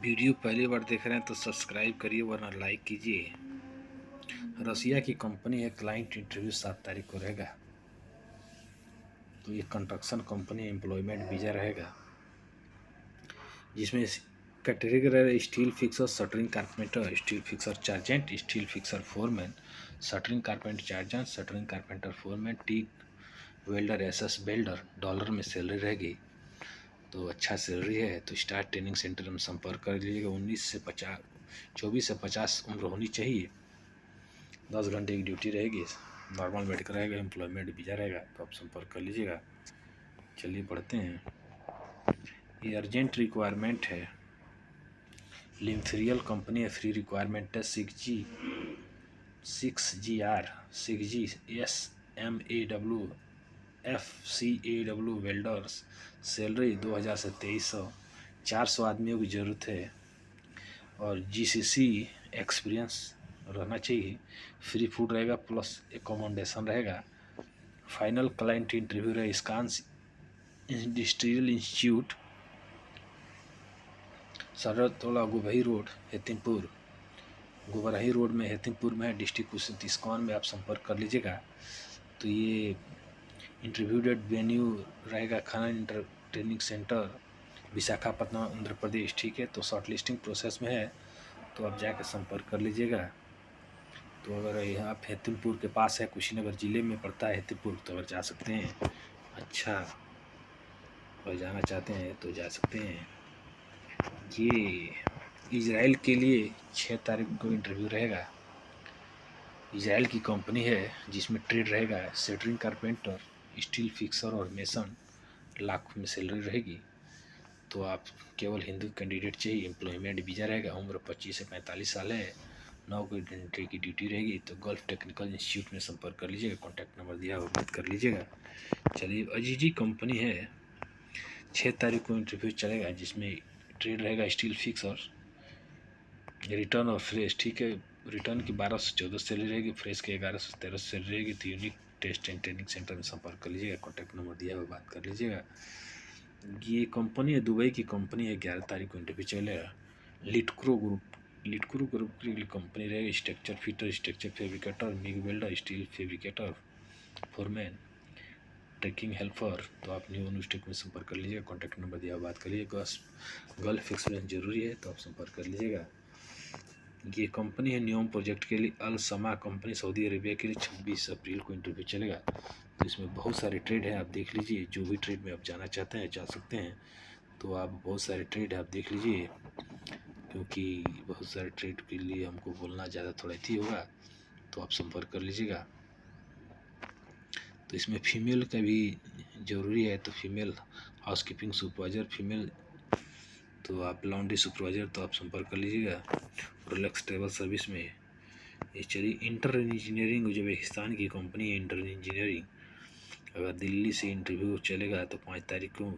Video पहली बार देख रहे हैं तो सब्सक्राइब करिए वरना लाइक कीजिए। रसिया की कंपनी है, क्लाइंट इंटरव्यू 7 तारीख को रहेगा। तो ये कंस्ट्रक्शन कंपनी, एम्प्लॉयमेंट वीज़ा रहेगा, जिसमें कैटेगरी रहेगा steel fixer, shuttering carpenter, steel fixer chargehand, steel fixer foreman, shuttering carpenter chargehand, shuttering carpenter foreman, TIG welder, SS welder. Dollar में सैलरी रहेगी, तो अच्छा सैलरी है। तो स्टार ट्रेनिंग सेंटर में संपर्क कर लीजिएगा। 24 से 50 उम्र होनी चाहिए। 10 घंटे की ड्यूटी रहेगी, नॉर्मल मेडिकल रहेगा, एम्प्लॉयमेंट वीज़ा रहेगा। तो आप संपर्क कर लीजिएगा। चलिए पढ़ते हैं। ये अर्जेंट रिक्वायरमेंट है, लिम्फेरियल कंपनी है। फ्री रिक्वायरमेंट है 6G SMAW वेल्डर्स। सैलरी 2000 से 2300। 400 आदमियों की ज़रूरत है और GCC एक्सपीरियंस रहना चाहिए। फ्री फूड रहेगा प्लस एकोमोडेशन रहेगा। फाइनल क्लाइंट इंटरव्यू रहेगा Scans industrial institute, Sartola Gubhi road, Hetimpur. Gubrahi road में हेतिमपुर में है, डिस्ट्रिक्ट कुशीनगर में। आप संपर्क कर लीजिएगा। तो ये इंटरव्यू डेट वेन्यू रहेगा खाना inter training centre, Visakhapatnam, Andhra Pradesh. ठीक है, तो शॉर्ट लिस्टिंग प्रोसेस में है, तो आप जाकर संपर्क कर लीजिएगा। तो अगर यहाँ आप हेतिमपुर के पास है, कुशीनगर ज़िले में पड़ता है हेतिमपुर, तो अगर जा सकते हैं, अच्छा और जाना चाहते हैं तो जा सकते हैं। ये इजराइल के लिए 6 तारीख को इंटरव्यू रहेगा। इजराइल की कंपनी है, जिसमें ट्रेड रहेगा सेटरिंग कारपेंटर, स्टील फिक्सर और मेसन। लाख में सैलरी रहेगी। तो आप केवल हिंदू कैंडिडेट चाहिए। एम्प्लॉयमेंट वीज़ा रहेगा। उम्र 25 से 45 साल है। 9 घंटे की ड्यूटी रहेगी। तो गल्फ टेक्निकल इंस्टीट्यूट में संपर्क कर लीजिएगा। कॉन्टैक्ट नंबर दिया हुआ, बात कर लीजिएगा। चलिए, अजीजी कंपनी है, 6 तारीख को इंटरव्यू चलेगा, जिसमें ट्रेड रहेगा स्टील फिक्सर, रिटर्न और फ्रेश। ठीक है, रिटर्न की 12 से 14 सैलरी रहेगी, फ्रेश की 11 से 13 सैलरी रहेगी। तो unique test and training centre में संपर्क कर लीजिएगा। कॉन्टैक्ट नंबर दिया हुआ, बात कर लीजिएगा। ये कंपनी है, दुबई की कंपनी है। 11 तारीख को इंटरव्यू चलेगा। लिटक्रो ग्रुप की कंपनी रहेगी। Structure fitter, structure fabricator, MIG welder, steel fabricator, foreman, tracking helper. तो आप न्यू यूनिवर्सिटी में संपर्क कर लीजिएगा। कॉन्टैक्ट नंबर दिया, बात करिएगा। गल्फ एक्सपीरियंस जरूरी है, तो आप संपर्क कर लीजिएगा। ये कंपनी है न्योम प्रोजेक्ट के लिए। अल समा कंपनी, सऊदी अरेबिया के लिए 26 अप्रैल को इंटरव्यू चलेगा। तो इसमें बहुत सारे ट्रेड हैं, आप देख लीजिए। जो भी ट्रेड में आप जाना चाहते हैं जा सकते हैं। तो आप बहुत सारे ट्रेड आप देख लीजिए, क्योंकि बहुत सारे ट्रेड के लिए हमको बोलना ज़्यादा थोड़ा ही होगा। तो आप संपर्क कर लीजिएगा। तो इसमें फीमेल का भी ज़रूरी है, तो फीमेल हाउसकीपिंग सुपरवाइज़र, फीमेल तो आप लॉन्ड्री सुपरवाइज़र, तो आप संपर्क कर लीजिएगा। रोलेक्स ट्रेवल सर्विस में ये चलिए। इंटर इंजीनियरिंग, उज्बेकिस्तान की कंपनी है इंटर इंजीनियरिंग। अगर दिल्ली से इंटरव्यू चलेगा तो 5 तारीख को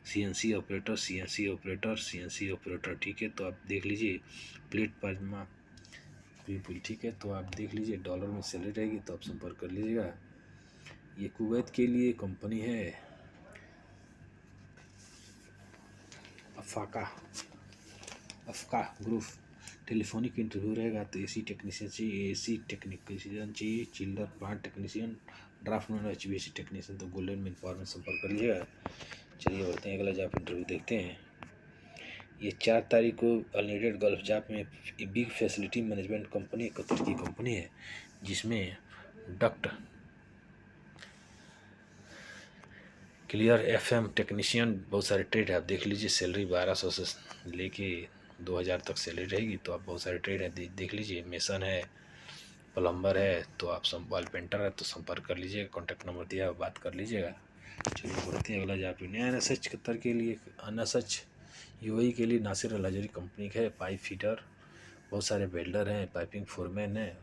CNC operator, CNC operator, CNC operator. ठीक है, तो आप देख लीजिए। प्लेट पाजमा पीपल। ठीक है, तो आप देख लीजिए। डॉलर में सैलरी रहेगी, तो आप संपर्क कर लीजिएगा। ये कुवैत के लिए कंपनी है, अफका ग्रुप। टेलीफोनिक इंटरव्यू रहेगा। तो AC टेक्नीशियन चाहिए, AC टेक्नीशियन चाहिए, chiller plant technician, draftsman, HVAC technician. तो गोल्डन मैन पावर में संपर्क कर लीजिएगा। चलिए बढ़ते हैं, अगला जॉब इंटरव्यू देखते हैं। ये 4 तारीख को अनलिमिटेड गल्फ जॉब में big facility management company, Qatar की कंपनी है, जिसमें डक्ट क्लियर FM टेक्नीशियन। बहुत सारे ट्रेड है, आप देख लीजिए। सैलरी 1200 से लेके 2000 तक सैलरी रहेगी। तो आप बहुत सारे ट्रेड है, देख लीजिए। मेसन है, प्लम्बर है, तो आप वाल पेंटर है, तो संपर्क कर लीजिएगा। कॉन्टैक्ट नंबर दिया, बात कर लीजिएगा। चलिए बढ़ते हैं, अगला जॉब NSH कतर के लिए। NSH UAE के लिए नासिर अल हजरी कंपनी का है। पाइप फिटर, बहुत सारे वेल्डर हैं, पाइपिंग फोरमैन है,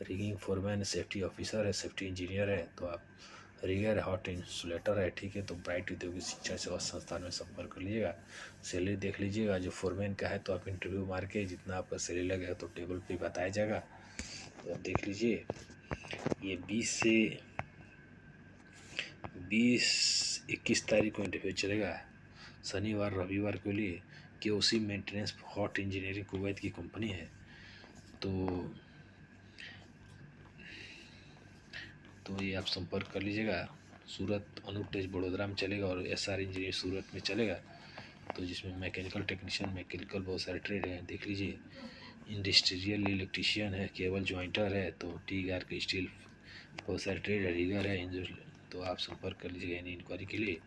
रिगिंग फोरमैन है, सेफ्टी ऑफिसर है, सेफ्टी इंजीनियर है। तो आप रिगर, हॉट इंसुलेटर है। ठीक है, तो ब्राइट औद्योगिक शिक्षा सेवा संस्थान में संपर्क कर लीजिएगा। सैलरी देख लीजिएगा। जो फोरमैन का है, तो आप इंटरव्यू मार के जितना आपका सैलरी लगेगा तो टेबल पे बताया जाएगा। तो आप देख लीजिए। ये 20 से 21 तारीख को इंटरव्यू चलेगा, शनिवार रविवार के लिए। QC maintenance hot engineering Kuwait की कंपनी है। तो ये आप संपर्क कर लीजिएगा। सूरत अनूप टेस्ट बड़ोदरा में चलेगा और एसआर इंजीनियर सूरत में चलेगा। तो जिसमें मैकेनिकल टेक्नीशियन, मैकेनिकल बहुत सारे ट्रेड हैं, देख लीजिए। इंडस्ट्रियल इलेक्ट्रीशियन है, केबल जॉइंटर है, तो टी आर के स्टील बहुत सारे ट्रेड है, रीगर है। तो आप संपर्क कर लीजिएगा यानी इंक्वायरी के लिए।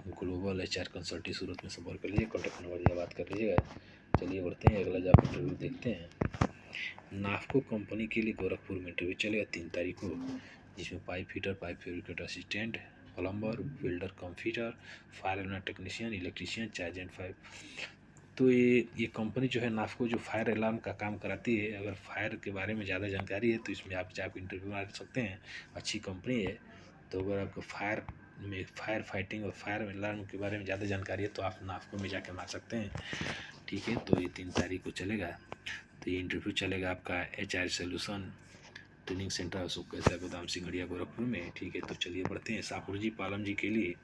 ग्लोबल एचआर कंसल्टेंट सूरत में संपर्क कर लीजिए, कॉन्टैक्ट नंबर दिया, बात कर लीजिएगा। चलिए बढ़ते हैं, अगला जॉब इंटरव्यू देखते हैं। नाफको कंपनी के लिए गोरखपुर में इंटरव्यू चलेगा 3 तारीख को, जिसमें pipe fitter, pipe fabricator assistant, plumber, welder come fitter, fire technician, electrician, charge and five. तो ये कंपनी जो है नाफको जो फायर अलार्म का काम कराती है। अगर फायर के बारे में ज़्यादा जानकारी है तो इसमें आप जाकर इंटरव्यू मार सकते हैं, अच्छी कंपनी है। तो अगर आपको फायर फाइटिंग और फायर अलार्म के बारे में ज़्यादा जानकारी है तो आप नाफको में जाकर मार सकते हैं, ठीक है। तो ये 3 तारीख को चलेगा। तो ये इंटरव्यू चलेगा आपका HR solution training centre Ashok कैसा गोदाम सिंगड़िया गोरखपुर में, ठीक है। तो चलिए बढ़ते हैं। सापुर जी पालम जी के लिए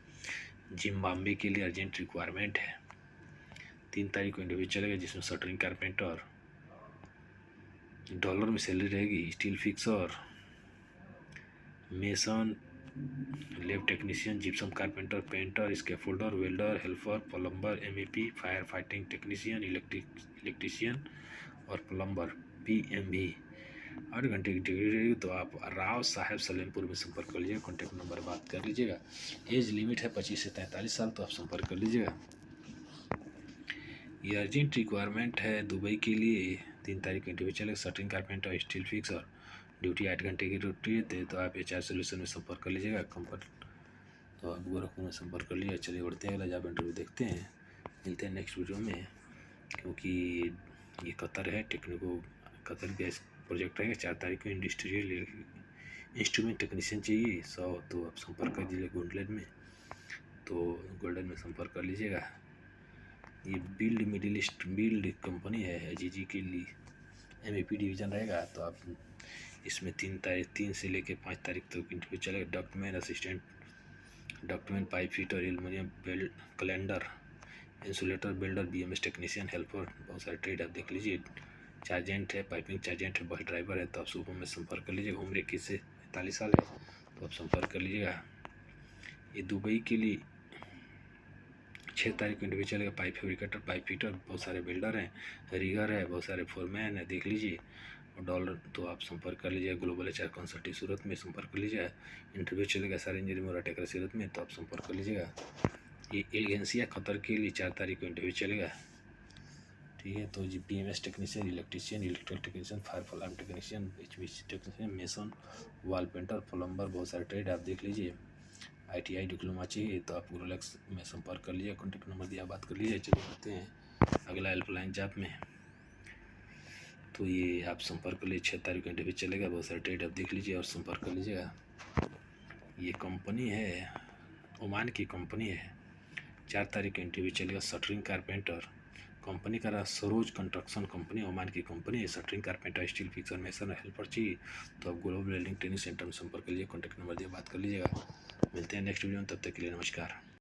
जिम्बाब्वे के लिए अर्जेंट रिक्वायरमेंट है। 3 तारीख को इंटरव्यू चलेगा, जिसमें शटरिंग कारपेंटर, डॉलर में सैलरी रहेगी, steel fixer, mason, lab technician, gypsum carpenter, painter, scaffolder, welder, helper, plumber, MEP, fire fighting technician, electrician और प्लम्बर, PMV। 8 घंटे की डिग्री रहेगी। तो आप राव साहेब सलेमपुर में संपर्क कर लीजिएगा, कॉन्टैक्ट नंबर बात कर लीजिएगा। एज लिमिट है 25 से 43 साल, तो आप संपर्क कर लीजिएगा। ये अर्जेंट रिक्वायरमेंट है दुबई के लिए। 3 तारीख को इंटरव्यू चलेगा, shuttering carpenter, steel fixer, duty 8 घंटे की ड्यूटी है। तो आप HR सोल्यूशन में संपर्क कर लीजिएगा। तो आप गोरखपुर में संपर्क कर लीजिएगा। चलिए बढ़ते हैं, अगला जॉब इंटरव्यू देखते हैं। मिलते हैं नेक्स्ट वीडियो में, क्योंकि ये कतर है टेक्निको कतर गैस प्रोजेक्ट रहेगा। 4 तारीख को इंडस्ट्रियल इंस्ट्रूमेंट टेक्नीशियन चाहिए 100। तो आप संपर्क कर दीजिए गोल्डन में संपर्क कर लीजिएगा। ये बिल्ड कंपनी है, GG के लिए MEP डिवीज़न रहेगा। तो आप इसमें 3 से लेकर 5 तारीख तक इंटरव्यू चलेगा। Document assistant, document pipe fitter, aluminium belt calendar, insulator, builder, BMS technician, helper, बहुत सारे ट्रेड आप देख लीजिए। चार्जेंट है, पाइपिंग चार्जेंट है, बस ड्राइवर है। तो आप सुबह में संपर्क कर लीजिएगा। उम्र 21 से 45 साल है, तो आप संपर्क कर लीजिएगा। ये दुबई के लिए 6 तारीख को इंटरव्यू चलेगा। पाइप फेब्रिकेटर, पाइप फिटर, बहुत सारे बिल्डर हैं, रीगर है, बहुत सारे फोरमैन है, देख लीजिए। और डॉलर तो आप संपर्क कर लीजिएगा। ग्लोबल HR कंसल्टेंट सूरत में संपर्क कर लीजिएगा। इंटरव्यू चलेगा सारे इंजीनियर मोरा टेकर सूरत में, तो आप संपर्क कर लीजिएगा। ये एलगेंसिया कतर के लिए 4 तारीख को इंटरव्यू चलेगा, ठीक है। तो जी PMS technician, electrician, electrical technician, fire alarm technician, HVAC technician, mason, wall painter, plumber, बहुत सारे ट्रेड आप देख लीजिए। ITI डिप्लोमा चाहिए तो आप रोलेक्स में संपर्क कर लीजिए, कॉन्टैक्ट नंबर दिया, बात कर लीजिए। चलिए बढ़ते हैं अगला हेल्पलाइन जॉब में। तो ये आप संपर्क कर लीजिए। 6 तारीख को इंटरव्यू चलेगा, बहुत सारे ट्रेड आप देख लीजिए और संपर्क कर लीजिएगा। ये कंपनी है, ओमान की कंपनी है। 4 तारीख को इंटरव्यू चलेगा। शटरिंग कारपेंटर, कंपनी का सरोज कंस्ट्रक्शन कंपनी, ओमान की कंपनी है। Shuttering carpenter, steel fixer, mason, helper चाहिए तो आप ग्लोबल वेल्डिंग ट्रेनिंग सेंटर में संपर्क कर लीजिए, कॉन्टैक्ट नंबर दिया, बात कर लीजिएगा। मिलते हैं नेक्स्ट वीडियो में, तब तक के लिए नमस्कार।